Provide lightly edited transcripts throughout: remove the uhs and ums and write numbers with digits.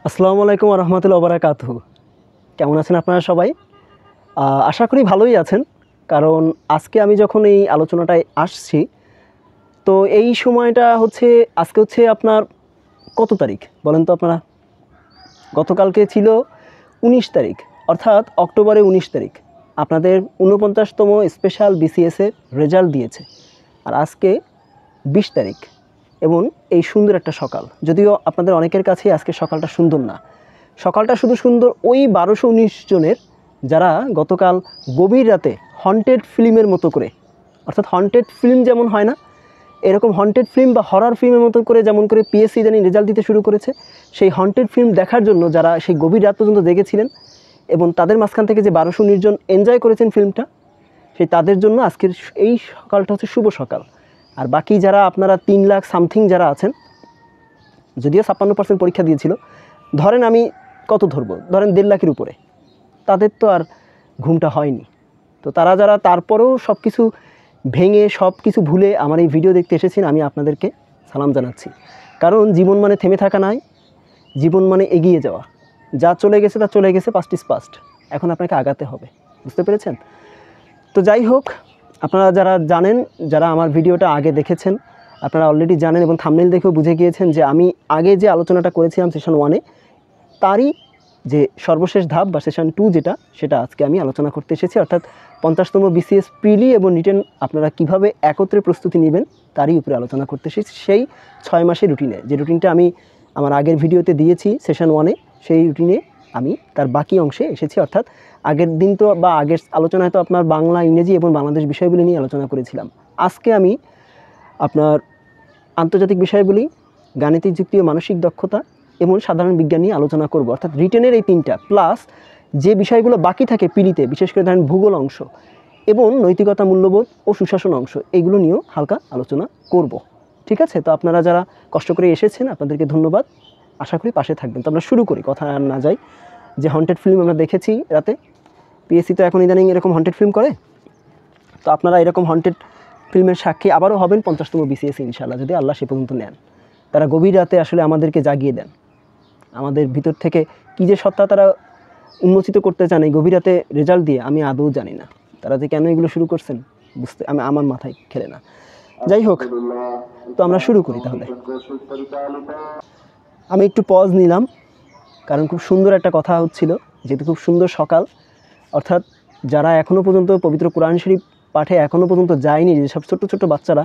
আসসালামু আলাইকুম ওয়া রাহমাতুল্লাহি ওয়া বারাকাতুহু। কেমন আছেন আপনারা সবাই? আশা করি ভালোই আছেন। কারণ আজকে আমি যখন এই আলোচনাটায় আসছি, তো এই সময়টা হচ্ছে আজকে হচ্ছে আপনার কত তারিখ বলেন তো আপনারা? গতকালকে ছিল ১৯ তারিখ, অর্থাৎ অক্টোবরের ১৯ তারিখ। আপনাদের ৪৯তম স্পেশাল বিসিএস এর রেজাল্ট দিয়েছে। আর আজকে ২০ তারিখ এবং এই সুন্দর একটা সকাল। যদিও আপনাদের অনেকের কাছেই আজকে সকালটা সুন্দর না। সকালটা শুধু সুন্দর ওই ১২১৯ জনের যারা গতকাল গভীর রাতে হন্টেড ফিল্মের মতো করে, অর্থাৎ হন্টেড ফিল্ম যেমন হয় না, এরকম হন্টেড ফিল্ম বা হরর ফিল্মের মতো করে যেমন করে পিএসসি ইদানিং রেজাল্ট দিতে শুরু করেছে, সেই হন্টেড ফিল্ম দেখার জন্য যারা সেই গভীর রাত পর্যন্ত দেখেছিলেন এবং তাদের মাঝখান থেকে যে ১২১৯ জন এনজয় করেছেন ফিল্মটা, সেই তাদের জন্য আজকের এই সকালটা হচ্ছে শুভ সকাল। আর বাকি যারা আপনারা ৩ লাখ সামথিং যারা আছেন, যদিও ৫৬% পরীক্ষা দিয়েছিল, ধরেন আমি কত ধরবো, ধরেন ১.৫ লাখের উপরে, তাদের তো আর ঘুমটা হয়নি। তো তারা যারা তারপরেও সব কিছু ভেঙে সব কিছু ভুলে আমার এই ভিডিও দেখতে এসেছেন, আমি আপনাদেরকে সালাম জানাচ্ছি। কারণ জীবন মানে থেমে থাকা নয়, জীবন মানে এগিয়ে যাওয়া। যা চলে গেছে তা চলে গেছে, পাস্ট ইজ পাস্ট। এখন আপনাকে আগাতে হবে, বুঝতে পেরেছেন? তো যাই হোক, আপনারা যারা জানেন, যারা আমার ভিডিওটা আগে দেখেছেন, আপনারা অলরেডি জানেন এবং থাম্বনেল দেখেও বুঝে গিয়েছেন যে আমি আগে যে আলোচনাটা করেছিলাম সেশন 1-এ, তারই যে সর্বশেষ ধাপ বা সেশন 2 যেটা, সেটা আজকে আমি আলোচনা করতে এসেছি। অর্থাৎ 50তম বিসিএস প্রিলি এবং রিটেন আপনারা কিভাবে একত্রে প্রস্তুতি নেবেন তারই উপরে আলোচনা করতে এসেছি। সেই 6 মাসের রুটিনে, যে রুটিনটা আমি আমার আগের ভিডিওতে দিয়েছি সেশন 1-এ, সেই রুটিনে আমি তার বাকি অংশে এসেছি। অর্থাৎ আগের দিন তো বা আগের আলোচনায় তো আপনার বাংলা, ইংরেজি এবং বাংলাদেশ বিষয়গুলি নিয়ে আলোচনা করেছিলাম। আজকে আমি আপনার আন্তর্জাতিক বিষয়গুলি, গাণিতিক যুক্তি ও মানসিক দক্ষতা এবং সাধারণ বিজ্ঞান নিয়ে আলোচনা করব। অর্থাৎ রিটেনের এই 3টা প্লাস যে বিষয়গুলো বাকি থাকে পিলিতে, বিশেষ করে ধরেন ভূগোল অংশ এবং নৈতিকতা, মূল্যবোধ ও সুশাসন অংশ, এগুলো নিয়েও হালকা আলোচনা করব। ঠিক আছে? তো আপনারা যারা কষ্ট করে এসেছেন আপনাদেরকে ধন্যবাদ। আশা করি পাশে থাকবেন। তো আমরা শুরু করি, কথা আর না যাই। যে হন্টেড ফিল্ম আমরা দেখেছি রাতে, পিএসসি তো এখন ইদানিং এরকম হন্টেড ফিল্ম করে, তো আপনারা এরকম হন্টেড ফিল্মের সাক্ষী আবারও হবেন 50তম বিসিএস ইনশাআল্লাহ, যদি আল্লাহ সে পর্যন্ত নেন। তারা গভীর রাতে আসলে আমাদেরকে জাগিয়ে দেন। আমাদের ভিতর থেকে কী যে সত্তা তারা উন্মোচিত করতে চান এই গভীর রাতে রেজাল্ট দিয়ে, আমি আদৌ জানি না। তারা যে কেন এগুলো শুরু করছেন বুঝতে আমার মাথায় খেলে না। যাই হোক, তো আমরা শুরু করি তাহলে। আমি একটু পজ নিলাম, কারণ খুব সুন্দর একটা কথা হচ্ছিল, যেহেতু খুব সুন্দর সকাল। অর্থাৎ যারা এখনও পর্যন্ত পবিত্র কোরআন শরীফ পাঠে এখনও পর্যন্ত যায়নি, যেসব ছোট্ট ছোট্ট বাচ্চারা,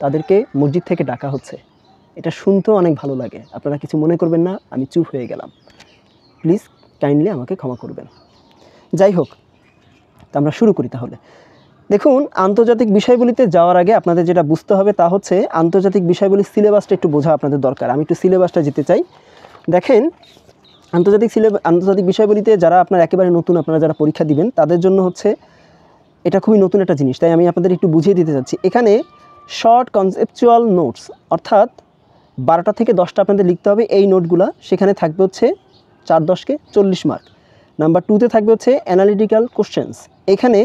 তাদেরকে মসজিদ থেকে ডাকা হচ্ছে। এটা শুনতেও অনেক ভালো লাগে। আপনারা কিছু মনে করবেন না, আমি চুপ হয়ে গেলাম, প্লিজ কাইন্ডলি আমাকে ক্ষমা করবেন। যাই হোক, তো আমরা শুরু করি তাহলে। দেখুন, আন্তর্জাতিক বিষয়গুলিতে যাওয়ার আগে আপনাদের যেটা বুঝতে হবে তা হচ্ছে আন্তর্জাতিক বিষয়গুলির সিলেবাসটা একটু বোঝা আপনাদের দরকার। আমি একটু সিলেবাসটা যেতে চাই। দেখেন, আন্তর্জাতিক বিষয়গুলিতে যারা আপনার একেবারে নতুন, আপনারা যারা পরীক্ষা দিবেন তাদের জন্য হচ্ছে এটা খুবই নতুন একটা জিনিস, তাই আমি আপনাদের একটু বুঝিয়ে দিতে চাচ্ছি। এখানে শর্ট কনসেপচুয়াল নোটস, অর্থাৎ 12টা থেকে 10টা আপনাদের লিখতে হবে এই নোটগুলা। সেখানে থাকবে হচ্ছে 4-10-কে 40 মার্ক। নাম্বার 2-তে থাকবে হচ্ছে অ্যানালিটিক্যাল কোশ্চেন্স, এখানে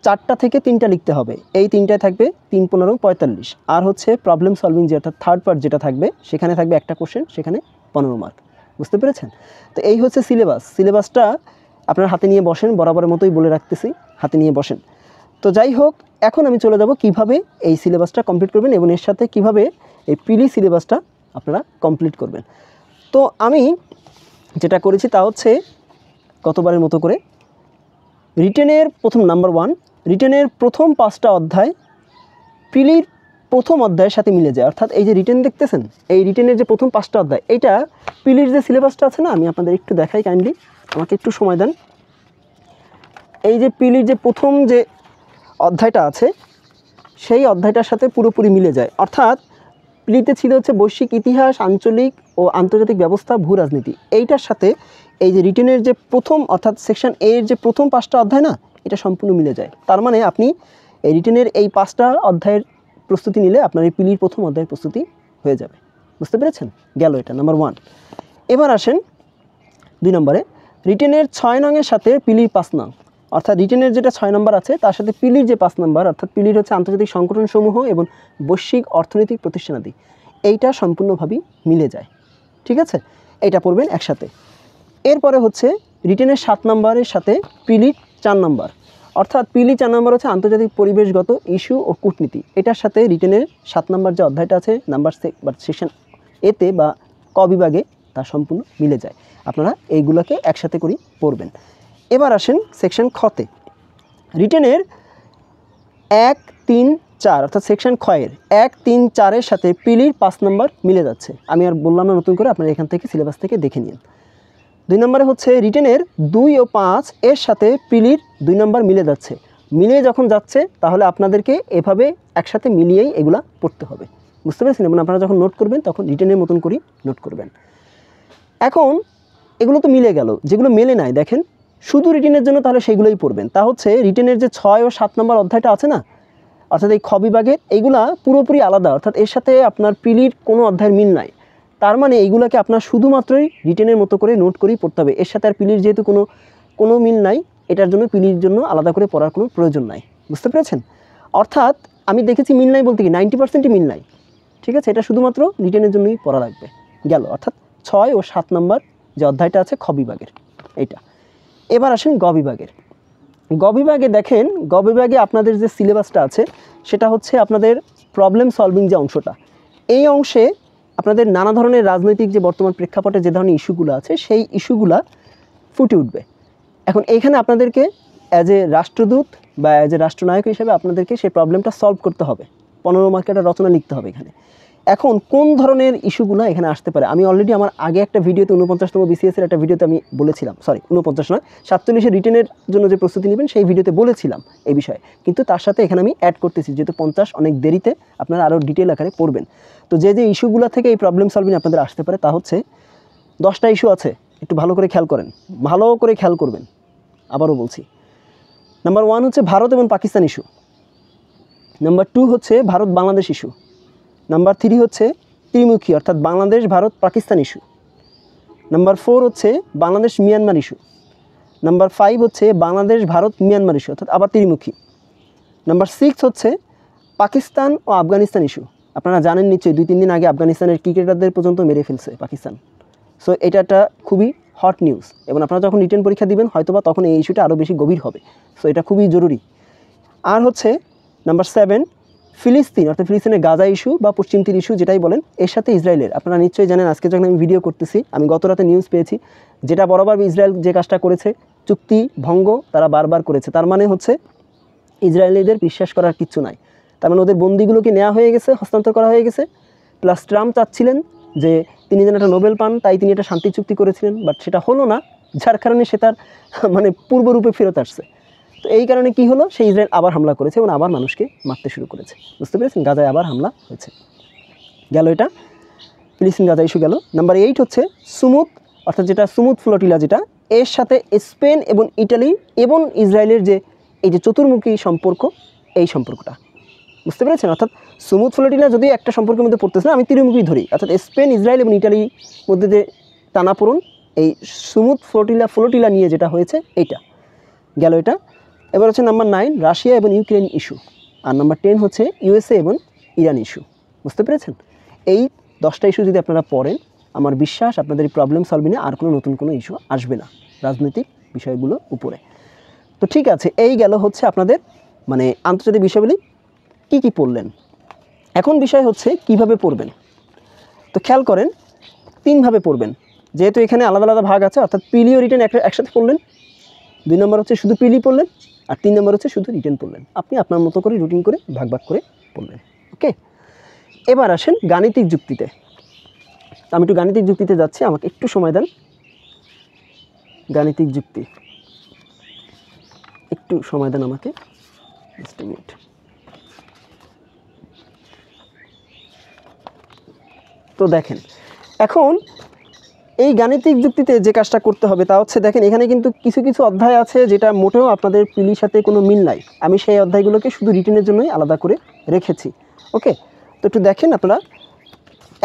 4টা থেকে 3টা লিখতে হবে। এই 3টায় থাকবে 3-15-45। আর হচ্ছে প্রবলেম সলভিং, যে অর্থাৎ থার্ড পার্ট যেটা থাকবে, সেখানে থাকবে একটা কোশ্চেন, সেখানে 15 মার্ক। বুঝতে পেরেছেন? তো এই হচ্ছে সিলেবাসটা আপনার হাতে নিয়ে বসেন, বরাবরের মতোই বলে রাখতেছি, হাতে নিয়ে বসেন। তো যাই হোক, এখন আমি চলে যাব কিভাবে এই সিলেবাসটা কমপ্লিট করবেন এবং এর সাথে কিভাবে এই প্রিলি সিলেবাসটা আপনারা কমপ্লিট করবেন। তো আমি যেটা করেছি তা হচ্ছে গতবারের মতো করে রিটেনের প্রথম নাম্বার 1, রিটেনের প্রথম 5টা অধ্যায় প্রিলির প্রথম অধ্যায়ের সাথে মিলে যায়। অর্থাৎ এই যে রিটেন দেখতেছেন, এই রিটেনের যে প্রথম 5টা অধ্যায়, এইটা প্রিলির যে সিলেবাসটা আছে না, আমি আপনাদের একটু দেখাই, কাইন্ডলি আমাকে একটু সময় দেন। এই যে প্রিলির যে প্রথম যে অধ্যায়টা আছে, সেই অধ্যায়টার সাথে পুরোপুরি মিলে যায়। অর্থাৎ প্রিলিতে ছিল হচ্ছে বৈশ্বিক ইতিহাস, আঞ্চলিক ও আন্তর্জাতিক ব্যবস্থা, ভূ রাজনীতি। এইটার সাথে এই যে রিটেনের যে প্রথম, অর্থাৎ সেকশন এর যে প্রথম 5টা অধ্যায় না, এটা সম্পূর্ণ মিলে যায়। তার মানে আপনি এই রিটেনের এই 5টা অধ্যায়ের প্রস্তুতি নিলে আপনার এই প্রিলির প্রথম অধ্যায়ের প্রস্তুতি হয়ে যাবে। বুঝতে পেরেছেন? গেল এটা নাম্বার 1। এবার আসেন 2 নম্বরে, রিটেনের 6 নংয়ের সাথে প্রিলির 5 নং, অর্থাৎ রিটেনের যেটা 6 নম্বর আছে তার সাথে প্রিলির যে 5 নম্বর, অর্থাৎ প্রিলির হচ্ছে আন্তর্জাতিক সংগঠনসমূহ এবং বৈশ্বিক অর্থনৈতিক প্রতিষ্ঠানাদি, এইটা সম্পূর্ণভাবেই মিলে যায়। ঠিক আছে? এটা পড়বেন একসাথে। এরপরে হচ্ছে রিটেনের 7 নম্বরের সাথে প্রিলির 4 নম্বর, অর্থাৎ প্রিলি 4 নম্বর হচ্ছে আন্তর্জাতিক পরিবেশগত ইস্যু ও কূটনীতি। এটার সাথে রিটেনের 7 নম্বর যে অধ্যায়টা আছে নাম্বার সেকশন এতে বা ক বিভাগে তা সম্পূর্ণ মিলে যায়। আপনারা এইগুলোকে একসাথে করেই পড়বেন। এবার আসেন সেকশন খতে। রিটেনের 1, 3, 4 অর্থাৎ সেকশন খয়ের 1, 3, 4-এর সাথে প্রিলির 5 নম্বর মিলে যাচ্ছে। আমি আর বললাম না নতুন করে, আপনারা এখান থেকে সিলেবাস থেকে দেখে নিন। 2 নম্বরে হচ্ছে রিটেনের 2 ও 5 এর সাথে প্রিলির 2 নম্বর মিলে যাচ্ছে। মিলে যখন যাচ্ছে তাহলে আপনাদেরকে এভাবে একসাথে মিলিয়েই এগুলা পড়তে হবে, বুঝতে পেরেছেন? এবং আপনারা যখন নোট করবেন তখন রিটেনের মতন করেই নোট করবেন। এখন এগুলো তো মিলে গেল, যেগুলো মেলে নাই দেখেন শুধু রিটেনের জন্য তাহলে সেইগুলোই পড়বেন। তা হচ্ছে রিটেনের যে 6 ও 7 নম্বর অধ্যায়টা আছে না, অর্থাৎ এই খ বিভাগের, এইগুলা পুরোপুরি আলাদা, অর্থাৎ এর সাথে আপনার প্রিলির কোনো অধ্যায়ের মিল নাই। তার মানে এইগুলোকে আপনার শুধুমাত্রই রিটেনের মতো করে নোট করেই পড়তে হবে। এর সাথে আর প্রিলির যেহেতু কোনো মিল নাই, এটার জন্য প্রিলির জন্য আলাদা করে পড়ার কোনো প্রয়োজন নাই, বুঝতে পেরেছেন? অর্থাৎ আমি দেখেছি মিল নাই বলতে কি 90%ই মিল নাই, ঠিক আছে? এটা শুধুমাত্র রিটেনের জন্যই পড়া লাগবে গেল, অর্থাৎ 6 ও 7 নম্বর যে অধ্যায়টা আছে খ বিভাগের এইটা। এবার আসেন গ বিভাগের। গ বিভাগে দেখেন, গ বিভাগে আপনাদের যে সিলেবাসটা আছে সেটা হচ্ছে আপনাদের প্রবলেম সলভিং যে অংশটা, এই অংশে আপনাদের নানা ধরনের রাজনৈতিক যে বর্তমান প্রেক্ষাপটে যে ধরনের ইস্যুগুলো আছে সেই ইস্যুগুলা ফুটে উঠবে। এখন এইখানে আপনাদেরকে অ্যাজ এ রাষ্ট্রদূত বা অ্যাজ এ রাষ্ট্রনায়ক হিসেবে আপনাদেরকে সেই প্রবলেমটা সলভ করতে হবে। 15 মার্কের একটা রচনা লিখতে হবে এখানে। এখন কোন ধরনের ইস্যুগুলো এখানে আসতে পারে, আমি অলরেডি আমার আগে একটা ভিডিওতে 49তম বিসিএসের একটা ভিডিওতে আমি বলেছিলাম, সরি 49 নয় 47-এর রিটেনের জন্য যে প্রস্তুতি নেবেন সেই ভিডিওতে বলেছিলাম এই বিষয়ে, কিন্তু তার সাথে এখানে আমি অ্যাড করতেছি যেহেতু 50 অনেক দেরিতে, আপনারা আরও ডিটেল আকারে পড়বেন। তো যে ইস্যুগুলো থেকে এই প্রবলেম সলভিং আপনাদের আসতে পারে তা হচ্ছে 10টা ইস্যু আছে, একটু ভালো করে খেয়াল করেন, ভালো করে খেয়াল করবেন। আবারও বলছি, নাম্বার 1 হচ্ছে ভারত এবং পাকিস্তান ইস্যু, নাম্বার 2 হচ্ছে ভারত বাংলাদেশ ইস্যু, নাম্বার 3 হচ্ছে ত্রিমুখী অর্থাৎ বাংলাদেশ ভারত পাকিস্তান ইস্যু, নাম্বার 4 হচ্ছে বাংলাদেশ মিয়ানমার ইস্যু, নাম্বার 5 হচ্ছে বাংলাদেশ ভারত মিয়ানমার ইস্যু অর্থাৎ আবার ত্রিমুখী, নাম্বার 6 হচ্ছে পাকিস্তান ও আফগানিস্তান ইস্যু। আপনারা জানেন নিশ্চয়ই 2-3 দিন আগে আফগানিস্তানের ক্রিকেটারদের পর্যন্ত মেরে ফেলছে পাকিস্তান। সো এটা একটা খুবই হট নিউজ, এবং আপনারা যখন রিটেন পরীক্ষা দিবেন হয়তোবা তখন এই ইস্যুটা আরও বেশি গভীর হবে। সো এটা খুবই জরুরি। আর হচ্ছে নাম্বার 7 ফিলিস্তিন অর্থাৎ ফিলিস্তিনের গাজা ইস্যু বা পশ্চিম তীর ইস্যু যেটাই বলেন, এর সাথে ইসরায়েলের। আপনারা নিশ্চয়ই জানেন, আজকে যখন আমি ভিডিও করতেছি আমি গত রাতে নিউজ পেয়েছি, যেটা বরাবর ইসরায়েল যে কাজটা করেছে চুক্তি ভঙ্গ তারা বারবার করেছে। তার মানে হচ্ছে ইসরায়েলিদের বিশ্বাস করার কিচ্ছু নাই। তার মানে ওদের বন্দিগুলোকে নেওয়া হয়ে গেছে, হস্তান্তর করা হয়ে গেছে। প্লাস ট্রাম্প চাচ্ছিলেন যে তিনি যেন একটা নোবেল পান, তাই তিনি একটা শান্তি চুক্তি করেছিলেন, বাট সেটা হলো না, যার কারণে সে তার মানে পূর্বরূপে ফেরত আসছে। তো এই কারণে কি হলো, সেই ইসরায়েল আবার হামলা করেছে এবং আবার মানুষকে মারতে শুরু করেছে, বুঝতে পেরেছেন? গাজায় আবার হামলা হয়েছে গেল, এটা ফিলিস্তিন গাজা ইস্যু গেল। নাম্বার 8 হচ্ছে সুমুদ অর্থাৎ যেটা সুমুদ ফ্লোটিলা, যেটা এর সাথে স্পেন এবং ইটালি এবং ইসরায়েলের যে এই যে চতুর্মুখী সম্পর্ক, এই সম্পর্কটা বুঝতে পেরেছেন? অর্থাৎ সুমুদ ফ্লোটিলা যদি একটা সম্পর্কের মধ্যে পড়তেছে না, আমি ত্রিমুখী ধরি, অর্থাৎ স্পেন ইসরায়েল এবং ইটালির মধ্যে যে টানাপোড়ন, এই সুমুদ ফ্লোটিলা নিয়ে যেটা হয়েছে এইটা গেল, এটা। এবার হচ্ছে নাম্বার 9 রাশিয়া এবং ইউক্রেন ইস্যু, আর নাম্বার 10 হচ্ছে ইউএসএ এবং ইরান ইস্যু, বুঝতে পেরেছেন? এই 10টা ইস্যু যদি আপনারা পড়েন, আমার বিশ্বাস আপনাদের এই প্রবলেম সলভিংয়ে আর কোনো নতুন কোনো ইস্যু আসবে না রাজনৈতিক বিষয়গুলো উপরে। তো ঠিক আছে, এই গেল হচ্ছে আপনাদের মানে আন্তর্জাতিক বিষয়গুলি কি কি পড়লেন। এখন বিষয় হচ্ছে কিভাবে পড়বেন। তো খেয়াল করেন 3 ভাবে পড়বেন, যেহেতু এখানে আলাদা আলাদা ভাগ আছে, অর্থাৎ প্রিলি ও রিটেন একসাথে পড়লেন, 2 নম্বর হচ্ছে শুধু প্রিলি পড়লেন, আর 3 নম্বর হচ্ছে শুধু রিটেন পড়লেন। আপনি আপনার মতো করে রুটিন করে ভাগ ভাগ করে পড়লেন, ওকে। এবার আসেন গাণিতিক যুক্তিতে। আমি একটু গাণিতিক যুক্তিতে যাচ্ছি, আমাকে একটু সময় দেন। গাণিতিক যুক্তি একটু সময় দেন আমাকে, জাস্ট এ মিনিট। তো দেখেন, এখন এই গাণিতিক যুক্তিতে যে কাজটা করতে হবে তা হচ্ছে, দেখেন এখানে কিন্তু কিছু কিছু অধ্যায় আছে যেটা মোটেও আপনাদের প্রিলির সাথে কোনো মিল নাই। আমি সেই অধ্যায়গুলোকে শুধু রিটেনের জন্যই আলাদা করে রেখেছি, ওকে। তো একটু দেখেন, আপনারা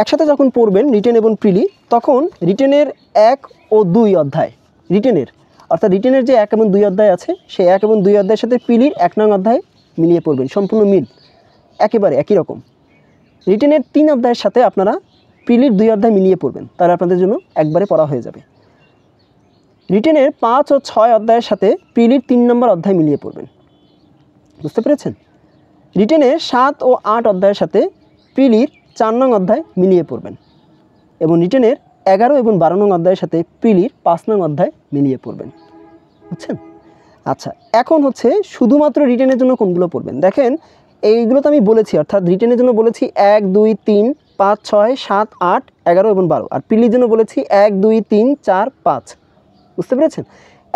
একসাথে যখন পড়বেন রিটেন এবং প্রিলি, তখন রিটেনের 1 ও 2 অধ্যায়, রিটেনের অর্থাৎ রিটেনের যে 1 এবং 2 অধ্যায় আছে, সেই 1 এবং 2 অধ্যায়ের সাথে প্রিলির 1 নং অধ্যায় মিলিয়ে পড়বেন, সম্পূর্ণ মিল, একেবারে একই রকম। রিটেনের 3 অধ্যায়ের সাথে আপনারা প্রিলির 2 অধ্যায় মিলিয়ে পড়বেন, তাহলে আপনাদের জন্য একবারে পড়া হয়ে যাবে। রিটেনের 5 ও 6 অধ্যায়ের সাথে প্রিলির 3 নম্বর অধ্যায় মিলিয়ে পড়বেন। বুঝতে পেরেছেন? রিটেনের 7 ও 8 অধ্যায়ের সাথে প্রিলির 4 নং অধ্যায় মিলিয়ে পড়বেন এবং রিটেনের 11 এবং 12 নং অধ্যায়ের সাথে প্রিলির 5 নং অধ্যায় মিলিয়ে পড়বেন। বুঝছেন? আচ্ছা, এখন হচ্ছে শুধুমাত্র রিটেনের জন্য কোনগুলো পড়বেন। দেখেন এইগুলো তো আমি বলেছি, অর্থাৎ রিটেনের জন্য বলেছি 1, 2, 3, 5, 6, 7, 8, 11 এবং 12, আর প্রিলির জন্য বলেছি 1, 2, 3, 4, 5। বুঝতে পেরেছেন?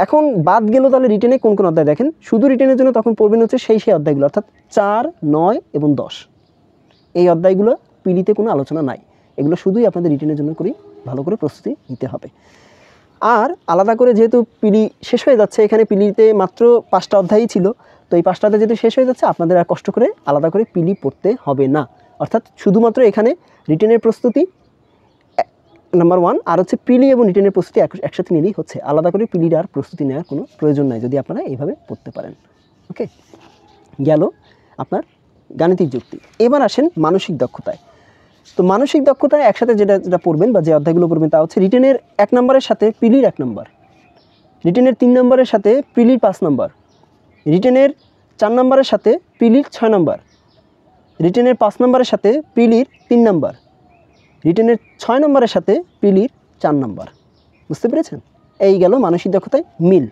এখন বাদ গেল তাহলে রিটেনে কোন কোন অধ্যায়। দেখেন শুধু রিটেনের জন্য তখন পড়বেন হচ্ছে সেই অধ্যায়গুলো, অর্থাৎ 4, 9 এবং 10। এই অধ্যায়গুলো পিলিতে কোনো আলোচনা নাই, এগুলো শুধুই আপনাদের রিটেনের জন্য করেই ভালো করে প্রস্তুতি নিতে হবে। আর আলাদা করে যেহেতু পিলি শেষ হয়ে যাচ্ছে, এখানে পিলিতে মাত্র 5টা অধ্যায়ই ছিল, তো এই 5টা অধ্যায় যেহেতু শেষ হয়ে যাচ্ছে আপনাদের আর কষ্ট করে আলাদা করে পিলি পড়তে হবে না। অর্থাৎ শুধুমাত্র এখানে রিটেনের প্রস্তুতি নাম্বার 1 আর হচ্ছে পিলি এবং রিটেনের প্রস্তুতি একসাথে নিলেই হচ্ছে, আলাদা করে পিলির আর প্রস্তুতি নেওয়ার কোনো প্রয়োজন নাই যদি আপনারা এইভাবে পড়তে পারেন। ওকে, গেল আপনার গাণিতিক যুক্তি। এবার আসেন মানসিক দক্ষতায়। তো মানসিক দক্ষতায় একসাথে যেটা পড়বেন বা যে অধ্যায়গুলো পড়বেন তা হচ্ছে রিটেনের 1 নম্বরের সাথে পিলির 1 নম্বর, রিটেনের 3 নম্বরের সাথে পিলির 5 নম্বর, রিটেনের 4 নম্বরের সাথে পিলির 6 নম্বর, রিটেনের 5 নম্বরের সাথে পিলির 3 নম্বর, রিটেনের 6 নম্বরের সাথে পিলির 4 নম্বর। বুঝতে পেরেছেন? এই গেল মানসিক দক্ষতায় মিল।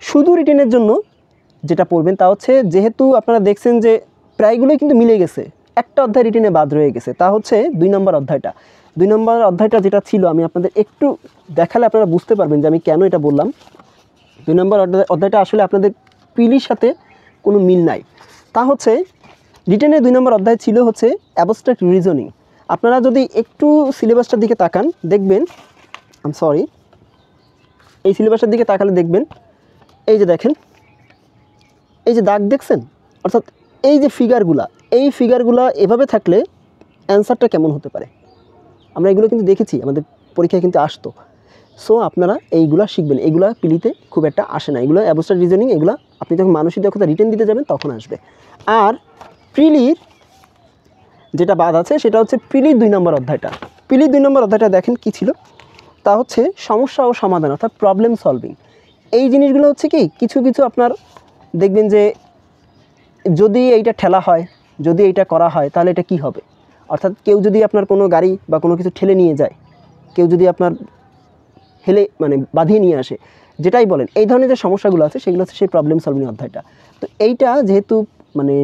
শুধু রিটেনের জন্য যেটা পড়বেন তা হচ্ছে, যেহেতু আপনারা দেখছেন যে প্রায়গুলোই কিন্তু মিলে গেছে, একটা অধ্যায় রিটেনে বাদ রয়ে গেছে, তা হচ্ছে 2 নম্বর অধ্যায়টা। 2 নম্বর অধ্যায়টা যেটা ছিল আমি আপনাদের একটু দেখালে আপনারা বুঝতে পারবেন যে আমি কেন এটা বললাম। 2 নম্বর অধ্যায়টা আসলে আপনাদের পিলির সাথে কোনো মিল নাই। তা হচ্ছে রিটেনের 2 নম্বর অধ্যায় ছিল হচ্ছে অ্যাবস্ট্রাক্ট রিজনিং। আপনারা যদি একটু সিলেবাসটার দিকে তাকান দেখবেন, এই সিলেবাসটার দিকে তাকালে দেখবেন, এই যে দেখেন, এই যে দাগ দেখছেন, অর্থাৎ এই যে এই ফিগারগুলা এভাবে থাকলে অ্যান্সারটা কেমন হতে পারে, আমরা এগুলো কিন্তু দেখেছি, আমাদের পরীক্ষায় কিন্তু আসতো। সো আপনারা এইগুলা শিখবেন, এগুলা পিলিতে খুব একটা আসে না, এগুলো অ্যাবস্ট্রাক্ট রিজনিং, এগুলো আপনি যখন মানসিক দক্ষতা রিটেন দিতে যাবেন তখন আসবে। আর প্রিলির যেটা বাদ আছে সেটা হচ্ছে পিলির 2 নম্বর অধ্যায়টা। পিলির 2 নম্বর অধ্যায়টা দেখেন কি ছিল, তা হচ্ছে সমস্যা ও সমাধান, অর্থাৎ প্রবলেম সলভিং। এই জিনিসগুলো হচ্ছে কি কিছু কিছু আপনার দেখবেন যে যদি এইটা ঠেলা হয়, যদি এইটা করা হয় তাহলে এটা কি হবে, অর্থাৎ কেউ যদি আপনার কোনো গাড়ি বা কোনো কিছু ঠেলে নিয়ে যায়, কেউ যদি আপনার বাঁধিয়ে নিয়ে আসে, যেটাই বলেন, এই ধরনের যে সমস্যাগুলো আছে সেগুলো হচ্ছে সেই প্রবলেম সলভিং অধ্যায়টা। তো এইটা যেহেতু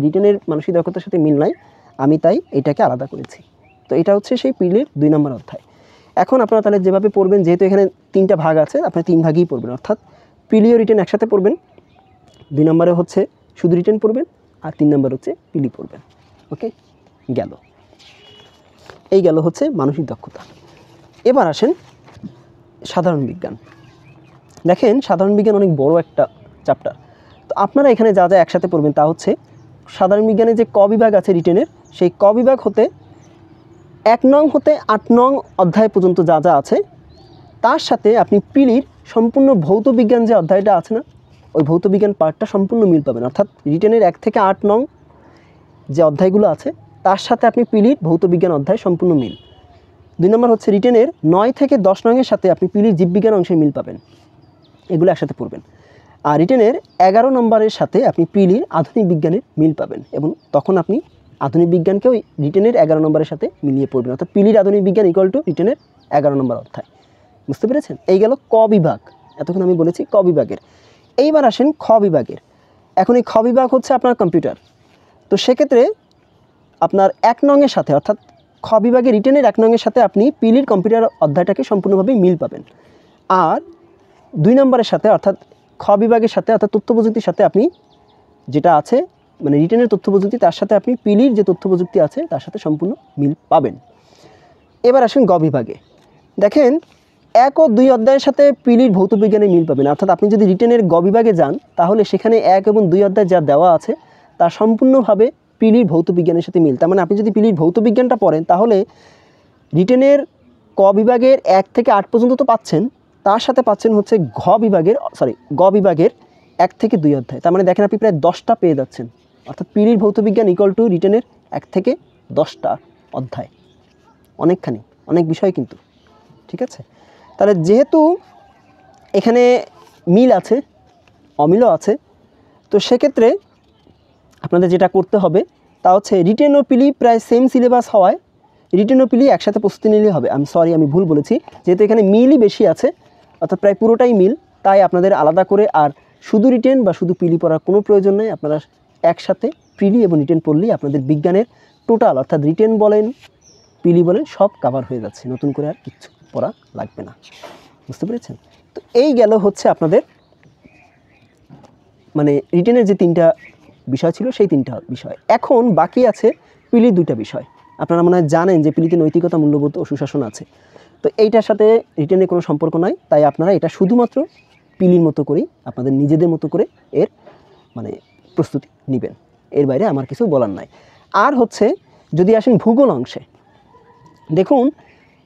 রিটেনের মানসিক দক্ষতার সাথে মিল নাই, আমি তাই এটাকে আলাদা করেছি। তো এটা হচ্ছে সেই পিলির 2 নম্বর অধ্যায়। এখন আপনারা তাহলে যেভাবে পড়বেন, যেহেতু এখানে 3টা ভাগ আছে, আপনারা 3 ভাগেই পড়বেন, অর্থাৎ পিলি ও রিটেন একসাথে পড়বেন, 2 নম্বরে হচ্ছে শুধু রিটেন পড়বেন, আর 3 নম্বর হচ্ছে পিলি পড়বেন। ওকে, এই গেল হচ্ছে মানসিক দক্ষতা। এবার আসেন সাধারণ বিজ্ঞান। দেখেন সাধারণ বিজ্ঞান অনেক বড় একটা চ্যাপ্টার। তো আপনারা এখানে যা যা একসাথে পড়বেন তা হচ্ছে সাধারণ বিজ্ঞানে যে ক বিভাগ আছে রিটেনের, সেই ক বিভাগ হতে 1 নং হতে 8 নং অধ্যায় পর্যন্ত যা যা আছে, তার সাথে আপনি পিলির সম্পূর্ণ ভৌত বিজ্ঞান যে অধ্যায়টা আছে না, ওই ভৌত বিজ্ঞান পার্টটা সম্পূর্ণ মিল পাবেন। অর্থাৎ রিটেনের 1 থেকে 8 নং যে অধ্যায়গুলো আছে তার সাথে আপনি পিলির ভৌত বিজ্ঞান অধ্যায় সম্পূর্ণ মিল। 2 নম্বর হচ্ছে রিটেনের 9 থেকে 10 নংয়ের সাথে আপনি পিলির জীববিজ্ঞান অংশে মিল পাবেন, এগুলো একসাথে পড়বেন। আর রিটেনের 11 নম্বরের সাথে আপনি পিলির আধুনিক বিজ্ঞানের মিল পাবেন, এবং তখন আপনি আধুনিক বিজ্ঞানকেও রিটেনের 11 নম্বরের সাথে মিলিয়ে পড়বেন, অর্থাৎ পিলির আধুনিক বিজ্ঞান ইকুয়াল টু রিটেনের 11 নম্বর অধ্যায়। বুঝতে পেরেছেন? এই গেল ক বিভাগ, এতক্ষণ আমি বলেছি ক বিভাগের। এইবার আসেন খ বিভাগের। এখন এই খ বিভাগ হচ্ছে আপনার কম্পিউটার। তো সেক্ষেত্রে আপনার 1 নংয়ের সাথে, অর্থাৎ খ বিভাগে রিটেনের 1 নংয়ের সাথে আপনি পিলির কম্পিউটার অধ্যায়টাকে সম্পূর্ণভাবে মিল পাবেন। আর 2 নম্বরের সাথে, অর্থাৎ খ বিভাগের সাথে, অর্থাৎ তথ্য প্রযুক্তির সাথে আপনি যেটা আছে রিটেনের তথ্য প্রযুক্তি, তার সাথে আপনি পিলির যে তথ্য প্রযুক্তি আছে তার সাথে সম্পূর্ণ মিল পাবেন। এবার আসেন গ বিভাগে। দেখেন 1 ও 2 অধ্যায়ের সাথে পিলির ভৌত বিজ্ঞানে মিল পাবেন, অর্থাৎ আপনি যদি রিটেনের গ বিভাগে যান তাহলে সেখানে 1 এবং 2 অধ্যায় যা দেওয়া আছে তা সম্পূর্ণভাবে পিলির ভৌত বিজ্ঞানের সাথে মিল। তার মানে আপনি যদি পিলির ভৌত বিজ্ঞানটা পড়েন তাহলে রিটেনের ক বিভাগের 1 থেকে 8 পর্যন্ত তো পাচ্ছেন, তার সাথে পাচ্ছেন হচ্ছে গ বিভাগের 1 থেকে 2 অধ্যায়। তার মানে দেখেন আপনি প্রায় 10টা পেয়ে যাচ্ছেন, অর্থাৎ পিলির ভৌত বিজ্ঞান ইকুয়াল টু রিটেনের 1 থেকে 10টা অধ্যায়, অনেকখানি। অনেক বিষয় কিন্তু, ঠিক আছে। তাহলে যেহেতু এখানে মিল আছে, অমিলও আছে, তো সেক্ষেত্রে আপনাদের যেটা করতে হবে তা হচ্ছে রিটেন ও পিলি প্রায় সেম সিলেবাস হওয়ায় রিটেন ও পিলি একসাথে প্রস্তুতি নিলেই হবে। আমি ভুল বলেছি, যেহেতু এখানে মিলই বেশি আছে, অর্থাৎ প্রায় পুরোটাই মিল, তাই আপনাদের আলাদা করে আর শুধু রিটেন বা শুধু পিলি পড়ার কোনো প্রয়োজন নেই। আপনারা একসাথে পিলি এবং রিটেন পড়লেই আপনাদের বিজ্ঞানের টোটাল, অর্থাৎ রিটেন বলেন পিলি বলেন সব কাভার হয়ে যাচ্ছে, নতুন করে আর কিচ্ছু পড়া লাগবে না। বুঝতে পেরেছেন? তো এই গেল হচ্ছে আপনাদের মানে রিটেনের যে 3টা বিষয় ছিল সেই 3টা বিষয়। এখন বাকি আছে পিলির 2টা বিষয়। আপনারা মনে হয় জানেন যে পিলিতে নৈতিকতা, মূল্যবোধ ও সুশাসন আছে। তো এইটার সাথে রিটেনের কোনো সম্পর্ক নাই, তাই আপনারা এটা শুধুমাত্র পিলির মতো করেই আপনাদের নিজেদের মতো করে এর মানে প্রস্তুতি নেবেন। এর বাইরে আমার কিছু বলার নাই। আর হচ্ছে যদি আসেন ভূগোল অংশে, দেখুন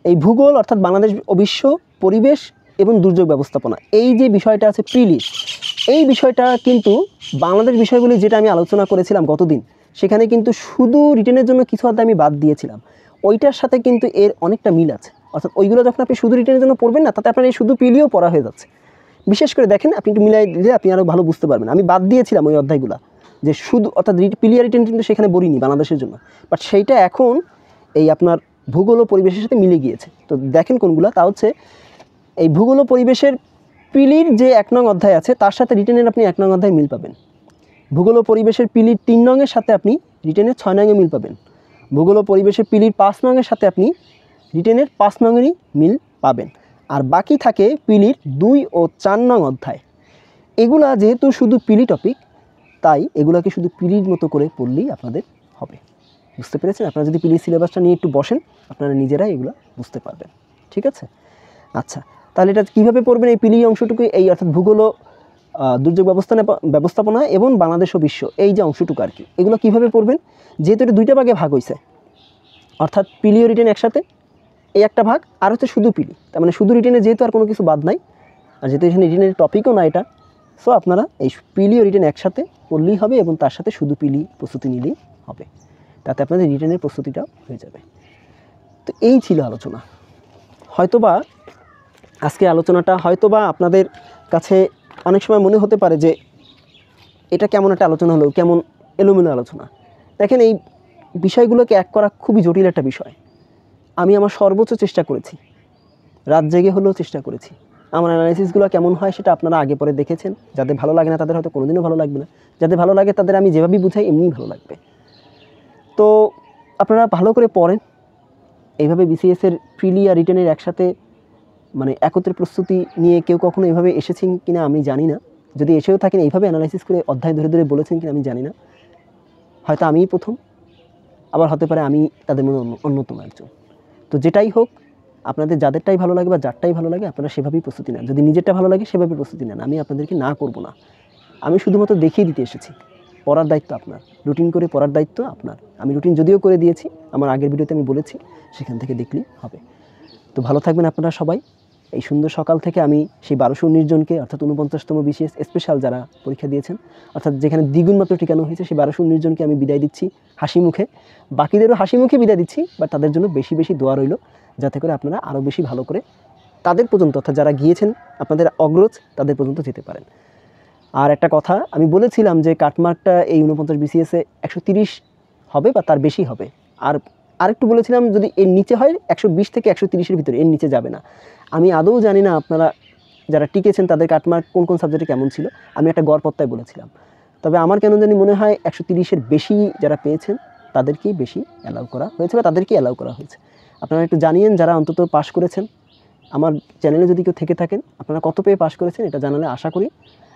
এই ভূগোল অর্থাৎ বাংলাদেশ ও বিশ্ব পরিবেশ এবং দুর্যোগ ব্যবস্থাপনা, এই যে বিষয়টা আছে পিলি, এই বিষয়টা কিন্তু বাংলাদেশ বিষয়গুলি যেটা আমি আলোচনা করেছিলাম গতদিন, সেখানে কিন্তু শুধু রিটেনের জন্য কিছু অধ্যায় আমি বাদ দিয়েছিলাম, ওইটার সাথে কিন্তু এর অনেকটা মিল আছে। অর্থাৎ ওইগুলো যখন আপনি শুধু রিটেনের জন্য পড়বেন না, তাতে আপনার এই শুধু পিলিও পড়া হয়ে যাচ্ছে। বিশেষ করে দেখেন, আপনি একটু মিলাই দিলে আপনি আরও ভালো বুঝতে পারবেন। আমি বাদ দিয়েছিলাম ওই অধ্যায়গুলো, যে শুধু অর্থাৎ পিলি আর রিটেন কিন্তু সেখানে বলিনি বাংলাদেশের জন্য, বাট সেইটা এখন এই আপনার ভূগোল ও পরিবেশের সাথে মিলে গিয়েছে। তো দেখেন কোনগুলো, তা হচ্ছে এই ভূগোল ও পরিবেশের পিলির যে 1 নং অধ্যায় আছে তার সাথে রিটেনের আপনি 1 নং অধ্যায় মিল পাবেন। ভূগোল ও পরিবেশের পিলির 3 নংয়ের সাথে আপনি রিটেনের 6 নংয়ে মিল পাবেন। ভূগোল ও পরিবেশের পিলির 5 নংয়ের সাথে আপনি রিটেনের 5 নংয়েরই মিল পাবেন। আর বাকি থাকে পিলির 2 ও 4 নং অধ্যায়। এগুলা যেহেতু শুধু পিলি টপিক, তাই এগুলাকে শুধু পিলির মতো করে পড়লেই আপনাদের হবে। বুঝতে পেরেছেন? আপনারা যদি পিলির সিলেবাসটা নিয়ে একটু বসেন, আপনারা নিজেরাই এগুলো বুঝতে পারবেন। ঠিক আছে? আচ্ছা, তাহলে এটা কীভাবে পড়বেন এই পিলি অংশটুকু, এই অর্থাৎ ভূগোল ও দুর্যোগ ব্যবস্থাপনা এবং বাংলাদেশ ও বিশ্ব, এই যে অংশটুকু আর কি, এগুলো কীভাবে পড়বেন? যেহেতু এটা 2টা ভাগে ভাগ হয়েছে, অর্থাৎ পিলি ও রিটেন একসাথে, এই একটা ভাগ, আর হচ্ছে শুধু পিলি, তার মানে শুধু রিটেনে যেহেতু আর কোনো কিছু বাদ নাই, আর যেহেতু এখানে রিটেনের টপিকও না এটা, সো আপনারা এই পিলি ও রিটেন একসাথে পড়লেই হবে এবং তার সাথে শুধু পিলি প্রস্তুতি নিলেই হবে, তাতে আপনাদের রিটেনের প্রস্তুতিটাও হয়ে যাবে। তো এই ছিল আলোচনা। হয়তোবা আজকে আলোচনাটা হয়তোবা আপনাদের কাছে অনেক সময় মনে হতে পারে যে এটা কেমন একটা আলোচনা হলো, কেমন এলোমেলো আলোচনা। দেখেন, এই বিষয়গুলোকে এক করা খুবই জটিল একটা বিষয়। আমি আমার সর্বোচ্চ চেষ্টা করেছি, রাত জেগে হলেও চেষ্টা করেছি। আমার অ্যানালাইসিসগুলো কেমন হয় সেটা আপনারা আগে পরে দেখেছেন। যাদের ভালো লাগে না তাদের হয়তো কোনোদিনও ভালো লাগবে না, যাদের ভালো লাগে তাদের আমি যেভাবেই বুঝাই এমনিই ভালো লাগবে। তো আপনারা ভালো করে পড়েন। এইভাবে বিসিএসের প্রিলি আর রিটেনের একসাথে মানে একত্রে প্রস্তুতি নিয়ে কেউ কখনো এইভাবে এসেছেন কিনা আমি জানি না। যদি এসেও থাকেন এইভাবে অ্যানালাইসিস করে অধ্যায় ধরে ধরে বলেছেন কিনা আমি জানি না। হয়তো আমিই প্রথম, আবার হতে পারে আমি তাদের মধ্যে অন্যতম একজন। তো যেটাই হোক, আপনাদের যাদেরটাই ভালো লাগে বা যারটাই ভালো লাগে আপনারা সেভাবেই প্রস্তুতি নেন। যদি নিজেরটা ভালো লাগে সেভাবে প্রস্তুতি নেন, আমি আপনাদেরকে না করব না। আমি শুধুমাত্র দেখিয়ে দিতে এসেছি। পড়ার দায়িত্ব আপনার, রুটিন করে পড়ার দায়িত্ব আপনার। আমি রুটিন যদিও করে দিয়েছি, আমার আগের ভিডিওতে আমি বলেছি, সেখান থেকে দেখলেই হবে। তো ভালো থাকবেন আপনারা সবাই। এই সুন্দর সকাল থেকে আমি সেই 1219 জনকে, অর্থাৎ 49তম বিসিএস স্পেশাল যারা পরীক্ষা দিয়েছেন, অর্থাৎ যেখানে দ্বিগুণ মাত্র টিকানো হয়েছে, সেই 1219 জনকে আমি বিদায় দিচ্ছি হাসি মুখে। বাকিদেরও হাসি মুখে বিদায় দিচ্ছি, বাট তাদের জন্য বেশি বেশি দোয়া রইল, যাতে করে আপনারা আরও বেশি ভালো করে তাদের পর্যন্ত, অর্থাৎ যারা গিয়েছেন আপনাদের অগ্রজ, তাদের পর্যন্ত যেতে পারেন। আর একটা কথা আমি বলেছিলাম যে কাটমার্কটা এই 49 বিসিএসে 130 হবে বা তার বেশি হবে। আর আরেকটু বলেছিলাম যদি এর নিচে হয় 120 থেকে 130-এর ভিতরে, এর নিচে যাবে না। আমি আদৌ জানি না আপনারা যারা টিকেছেন তাদের কাটমার্ক কোন কোন সাবজেক্টে কেমন ছিল, আমি একটা গড়পত্তায় বলেছিলাম। তবে আমার কেন জানি মনে হয় 130-এর বেশি যারা পেয়েছেন তাদেরকেই বেশি অ্যালাউ করা হয়েছে বা তাদেরকেই অ্যালাউ করা হয়েছে। আপনারা একটু জানিয়েন যারা অন্তত পাস করেছেন, আমার চ্যানেলে যদি কেউ থেকে থাকেন আপনারা কত পেয়ে পাস করেছেন এটা জানালে আশা করি,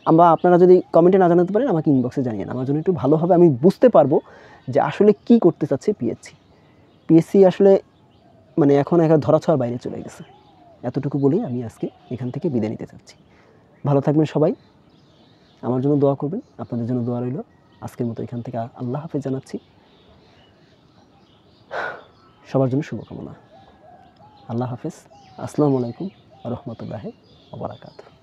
আমরা আপনারা যদি কমেন্টে না জানাতে পারেন আমাকে ইনবক্সে জানিয়ে, আমার জন্য একটু ভালো হবে, আমি বুঝতে পারবো যে আসলে কি করতে চাচ্ছে পিএসসি আসলে মানে এখন একা ধরাছোঁয়ার বাইরে চলে গেছে। এতটুকু বলেই আমি আজকে এখান থেকে বিদায় নিতে চাচ্ছি। ভালো থাকবেন সবাই, আমার জন্য দোয়া করবেন, আপনাদের জন্য দোয়া রইল। আজকের মতো এখান থেকে আল্লাহ হাফেজ জানাচ্ছি। সবার জন্য শুভকামনা। আল্লাহ হাফেজ। আসসালামু আলাইকুম ওয়া রাহমাতুল্লাহি ওয়া বারাকাতুহু।